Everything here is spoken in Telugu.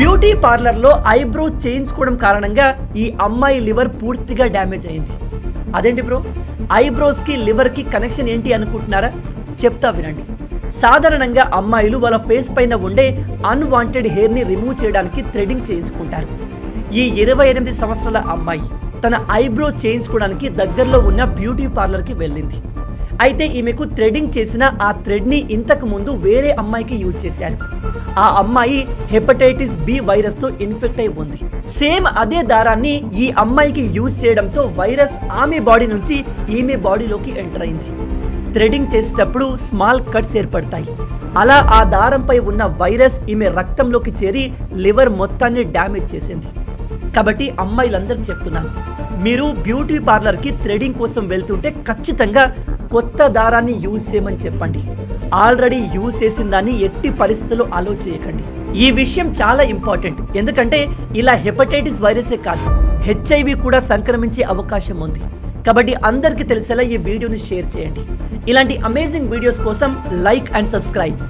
బ్యూటీ పార్లర్లో ఐబ్రోస్ చేయించుకోవడం కారణంగా ఈ అమ్మాయి లివర్ పూర్తిగా డ్యామేజ్ అయింది. అదేంటి బ్రో, ఐబ్రోస్కి లివర్కి కనెక్షన్ ఏంటి అనుకుంటున్నారా? చెప్తా వినండి. సాధారణంగా అమ్మాయిలు వాళ్ళ ఫేస్ పైన ఉండే అన్వాంటెడ్ హెయిర్ని రిమూవ్ చేయడానికి థ్రెడింగ్ చేయించుకుంటారు. ఈ 28 సంవత్సరాల అమ్మాయి తన ఐబ్రో చేయించుకోవడానికి దగ్గరలో ఉన్న బ్యూటీ పార్లర్కి వెళ్ళింది. అయితే ఈమెకు థ్రెడింగ్ చేసిన ఆ థ్రెడ్ని ఇంతకు ముందు వేరే అమ్మాయికి యూజ్ చేశారు. ఆ అమ్మాయి హెపటైటిస్ బి వైరస్తో ఇన్ఫెక్ట్ అయి ఉంది. సేమ్ అదే దారాన్ని ఈ అమ్మాయికి యూజ్ చేయడంతో వైరస్ ఆమె బాడీ నుంచి ఈమె బాడీలోకి ఎంటర్ అయింది. థ్రెడింగ్ చేసేటప్పుడు స్మాల్ కట్స్ ఏర్పడతాయి. అలా ఆ దారంపై ఉన్న వైరస్ ఈమె రక్తంలోకి చేరి లివర్ మొత్తాన్ని డ్యామేజ్ చేసింది. కాబట్టి అమ్మాయిలందరికీ చెప్తున్నాను, మీరు బ్యూటీ పార్లర్కి థ్రెడింగ్ కోసం వెళ్తుంటే ఖచ్చితంగా కొత్త దారాన్ని యూజ్ చేయమని చెప్పండి. ఆల్రెడీ యూజ్ చేసిన దాన్ని ఎట్టి పరిస్థితుల్లో అలో చేయకండి. ఈ విషయం చాలా ఇంపార్టెంట్. ఎందుకంటే ఇలా హెపటైటిస్ వైరసే కాదు, HIV కూడా సంక్రమించే అవకాశం ఉంది. కాబట్టి అందరికీ తెలిసేలా ఈ వీడియోని షేర్ చేయండి. ఇలాంటి అమేజింగ్ వీడియోస్ కోసం లైక్ అండ్ సబ్స్క్రైబ్.